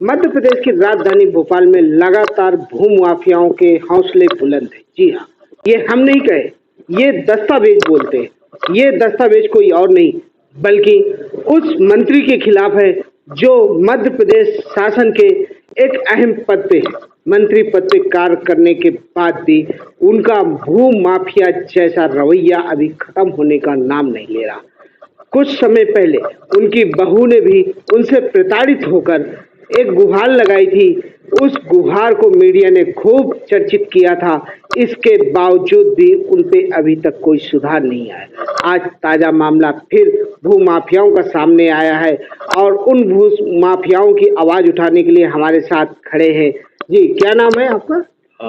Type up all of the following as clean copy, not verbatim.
मध्य प्रदेश की राजधानी भोपाल में लगातार भू माफियाओं के हौसले बुलंद हैं। जी हाँ, ये हम नहीं कहे, ये दस्तावेज बोलते हैं। ये दस्तावेज कोई और नहीं बल्कि उस मंत्री के खिलाफ है जो मध्य प्रदेश शासन के एक अहम पद पे है। मंत्री पद पे कार्य करने के बाद भी उनका भू माफिया जैसा रवैया अभी खत्म होने का नाम नहीं ले रहा। कुछ समय पहले उनकी बहू ने भी उनसे प्रताड़ित होकर एक गुहार लगाई थी। उस गुहार को मीडिया ने खूब चर्चित किया था। इसके बावजूद भी उन पे अभी तक कोई सुधार नहीं आया। आज ताजा मामला फिर भू माफियाओं का सामने आया है और उन भू माफियाओं की आवाज उठाने के लिए हमारे साथ खड़े हैं। जी, क्या नाम है आपका?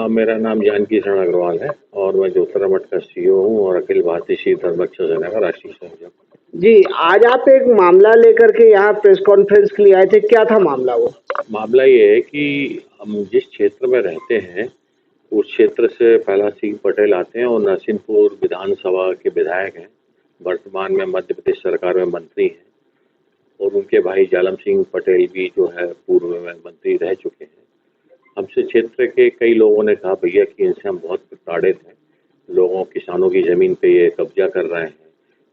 मेरा नाम जानकी शरण अग्रवाल है और मैं ज्योतिर्मय मठ का सीईओ हूँ और अखिल भारतीय शिव धर्मरक्षक सेना का राष्ट्रीय संयोजक। जी, आज आप एक मामला लेकर के यहाँ प्रेस कॉन्फ्रेंस के लिए आए थे। क्या था मामला? वो मामला ये है कि हम जिस क्षेत्र में रहते हैं उस क्षेत्र से प्रहलाद सिंह पटेल आते हैं और नरसिंहपुर विधानसभा के विधायक हैं। वर्तमान में मध्य प्रदेश सरकार में मंत्री हैं और उनके भाई जालम सिंह पटेल भी जो है पूर्व में मंत्री रह चुके हैं। हमसे क्षेत्र के कई लोगों ने कहा भैया कि इनसे हम बहुत प्रताड़ित हैं, लोगों किसानों की ज़मीन पे ये कब्जा कर रहे हैं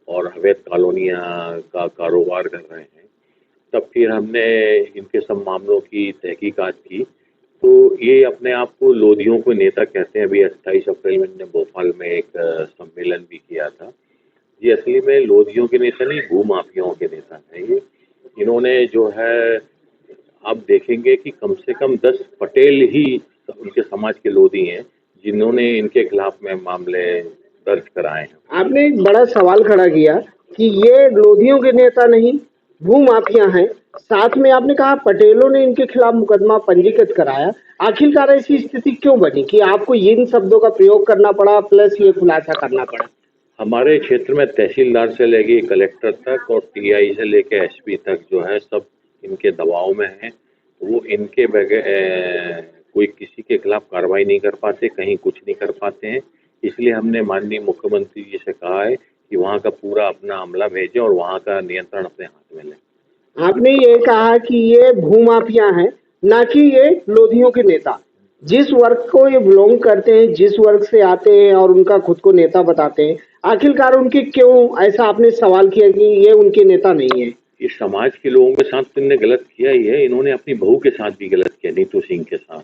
और अवैध कॉलोनियाँ का कारोबार कर रहे हैं। तब फिर हमने इनके सब मामलों की तहकीकात की तो ये अपने आप को लोधियों को नेता कहते हैं। अभी 28 अप्रैल में इन्होंने भोपाल में एक सम्मेलन भी किया था। ये असली में लोधियों के नेता नहीं, भू माफियाओं के नेता हैं ये। इन्होंने जो है आप देखेंगे कि कम से कम 10 पटेल ही उनके समाज के लोधी हैं जिन्होंने इनके खिलाफ में मामले दर्ज कराए हैं। आपने एक बड़ा सवाल खड़ा किया कि ये लोधियों के नेता नहीं, भू माफिया हैं। साथ में आपने कहा पटेलों ने इनके खिलाफ मुकदमा पंजीकृत कराया। आखिरकार ऐसी स्थिति क्यों बनी कि आपको इन शब्दों का प्रयोग करना पड़ा प्लस ये खुलासा करना पड़ा? हमारे क्षेत्र में तहसीलदार से लेके कलेक्टर तक और टीआई से लेके एसपी तक जो है सब इनके दबाव में हैं। वो इनके बगैर कोई किसी के खिलाफ कार्रवाई नहीं कर पाते, कहीं कुछ नहीं कर पाते हैं। इसलिए हमने माननीय मुख्यमंत्री जी से कहा है कि वहाँ का पूरा अपना अमला भेजें और वहाँ का नियंत्रण अपने हाथ में लें। आपने ये कहा कि ये भू माफिया हैं, ना कि ये लोधियों के नेता। जिस वर्ग को ये बिलोंग करते हैं, जिस वर्ग से आते हैं और उनका खुद को नेता बताते हैं, आखिरकार उनकी क्यों ऐसा आपने सवाल किया कि ये उनके नेता नहीं है? इस समाज के लोगों के साथ तो इन्होंने गलत किया ही है। इन्होंने अपनी बहू के साथ भी गलत किया, नीतू सिंह के साथ।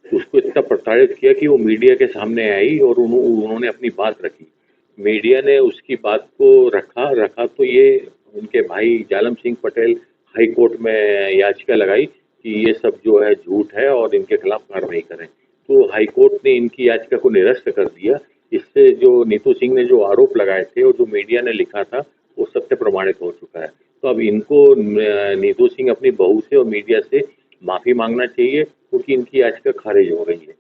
तो उसको इतना प्रताड़ित किया कि वो मीडिया के सामने आई और उन्होंने अपनी बात रखी। मीडिया ने उसकी बात को रखा तो ये उनके भाई जालम सिंह पटेल हाई कोर्ट में याचिका लगाई कि ये सब जो है झूठ है और इनके खिलाफ कार्रवाई करें। तो हाई कोर्ट ने इनकी याचिका को निरस्त कर दिया। इससे जो नीतू सिंह ने जो आरोप लगाए थे और जो मीडिया ने लिखा था वो सत्य प्रमाणित हो चुका है। तो अब इनको नीतू सिंह अपनी बहू से और मीडिया से माफ़ी मांगना चाहिए क्योंकि इनकी याचिका खारिज हो गई है।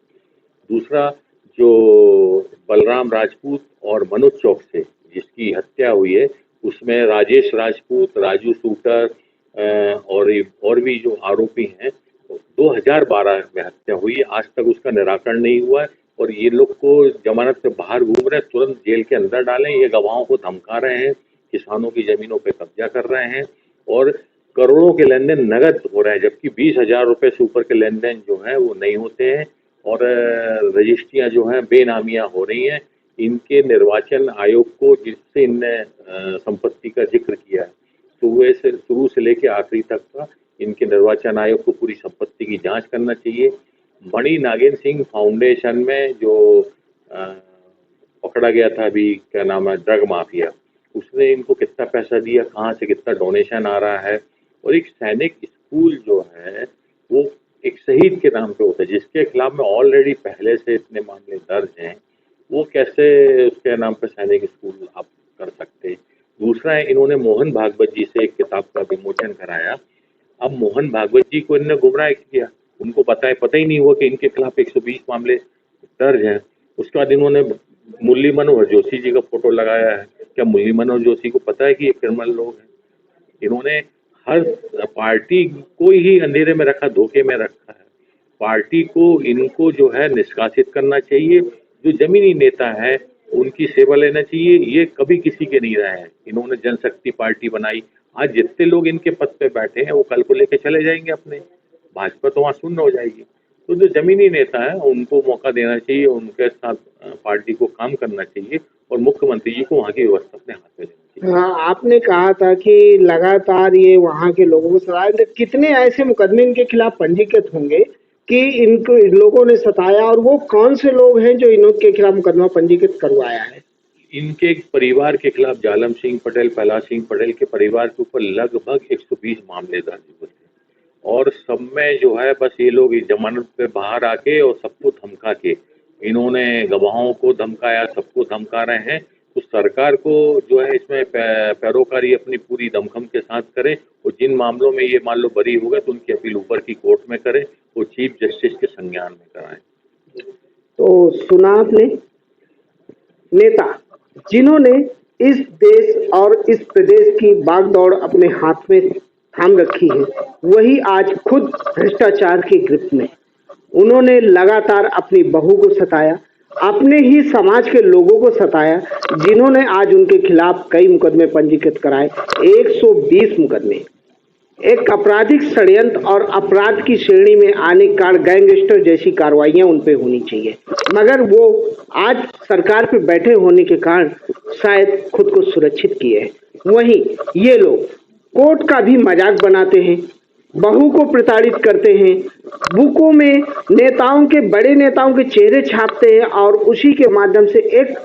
दूसरा, जो बलराम राजपूत और मनोज चौक से जिसकी हत्या हुई है उसमें राजेश राजपूत, राजू शूटर और भी जो आरोपी हैं 2012 में हत्या हुई है। आज तक उसका निराकरण नहीं हुआ है और ये लोग को जमानत से बाहर घूम रहे हैं, तुरंत जेल के अंदर डालें। ये गवाहों को धमका रहे हैं, किसानों की ज़मीनों पे कब्जा कर रहे हैं और करोड़ों के लेन देन नगद हो रहे हैं, जबकि 20,000 रुपये से ऊपर के लेन देन जो हैं वो नहीं होते हैं और रजिस्ट्रियाँ जो हैं बेनामियाँ हो रही हैं। इनके निर्वाचन आयोग को जिससे इनने संपत्ति का जिक्र किया है तो वो शुरू से लेकर आखिरी तक का इनके निर्वाचन आयोग को पूरी संपत्ति की जांच करना चाहिए। मणि नागेंद्र सिंह फाउंडेशन में जो पकड़ा गया था अभी, क्या नाम है, ड्रग माफिया, उसने इनको कितना पैसा दिया, कहाँ से कितना डोनेशन आ रहा है। और एक सैनिक स्कूल जो है वो एक शहीद के नाम पे होता है जिसके खिलाफ में ऑलरेडी पहले से इतने मामले दर्ज हैं, वो कैसे उसके नाम पे सैनिक स्कूल आप कर सकते हैं। दूसरा है, इन्होंने मोहन भागवत जी से एक किताब का विमोचन कराया। अब मोहन भागवत जी को इन्होंने गुमराह किया, उनको पता ही नहीं हुआ कि इनके खिलाफ 120 मामले दर्ज हैं। उसके बाद इन्होंने मुरली मनोहर जोशी जी का फोटो लगाया है। क्या मुरली मनोहर जोशी को पता है कि ये क्रिमिनल लोग हैं? इन्होंने हर पार्टी को ही अंधेरे में रखा, धोखे में रखा है। पार्टी को इनको जो है निष्कासित करना चाहिए। जो जमीनी नेता है उनकी सेवा लेना चाहिए। ये कभी किसी के नहीं रहे हैं। इन्होंने जनशक्ति पार्टी बनाई, आज जितने लोग इनके पद पे बैठे हैं वो कल को लेके चले जाएंगे अपने। भाजपा तो वहाँ शून्य हो जाएगी। तो जो जमीनी नेता है उनको मौका देना चाहिए, उनके साथ पार्टी को काम करना चाहिए और मुख्यमंत्री जी को वहाँ की व्यवस्था अपने हाथ में लेनी चाहिए। हाँ, आपने कहा था कि लगातार ये वहाँ के लोगों को सताया, तो कितने ऐसे मुकदमे इनके खिलाफ पंजीकृत होंगे कि इनको इन लोगों ने सताया, और वो कौन से लोग हैं जो इनके खिलाफ मुकदमा पंजीकृत करवाया है? इनके परिवार के खिलाफ जालम सिंह पटेल, प्रहलाद सिंह पटेल के परिवार के ऊपर लगभग 120 मामले दर्ज हुए थे और सब में जो है बस ये लोग इस जमानत पे बाहर आके और सबको धमका के, इन्होंने गवाहों को धमकाया, सबको धमका रहे हैं। तो सरकार को जो है इसमें पैरोकारी अपनी पूरी दमखम के साथ करें और जिन मामलों में ये मान लो बरी हो गए तो उनकी अपील ऊपर की कोर्ट में करें और चीफ जस्टिस के संज्ञान में कराएं। तो सुना आपने, नेता जिन्होंने इस देश और इस प्रदेश की बागडोर अपने हाथ में थाम रखी है, वही आज खुद भ्रष्टाचार की गिरफ्त में। उन्होंने लगातार अपनी बहू को सताया, अपने ही समाज के लोगों को सताया, जिन्होंने आज उनके खिलाफ कई मुकदमे पंजीकृत कराए, 120 मुकदमे। एक आपराधिक षड्यंत्र और अपराध की श्रेणी में आने का गैंगस्टर जैसी कार्रवाइयां उन पे होनी चाहिए, मगर वो आज सरकार पे बैठे होने के कारण शायद खुद को सुरक्षित किए हैं। वहीं ये लोग कोर्ट का भी मजाक बनाते हैं, बहू को प्रताड़ित करते हैं, बुकों में नेताओं के, बड़े नेताओं के चेहरे छापते हैं और उसी के माध्यम से एक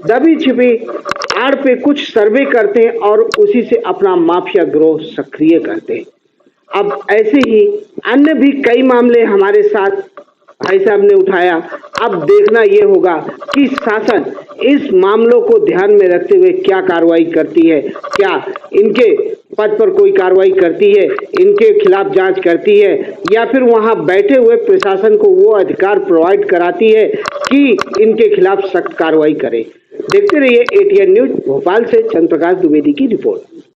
दबी छिपी आड़ पे कुछ सर्वे करते हैं और उसी से अपना माफिया गिरोह सक्रिय करते हैं। अब ऐसे ही अन्य भी कई मामले हमारे साथ भाई साहब ने उठाया। अब देखना ये होगा कि शासन इस मामलों को ध्यान में रखते हुए क्या कार्रवाई करती है, क्या इनके पद पर कोई कार्रवाई करती है, इनके खिलाफ जांच करती है, या फिर वहां बैठे हुए प्रशासन को वो अधिकार प्रोवाइड कराती है कि इनके खिलाफ सख्त कार्रवाई करे। देखते रहिए ATN न्यूज। भोपाल से चंद्रप्रकाश द्विवेदी की रिपोर्ट।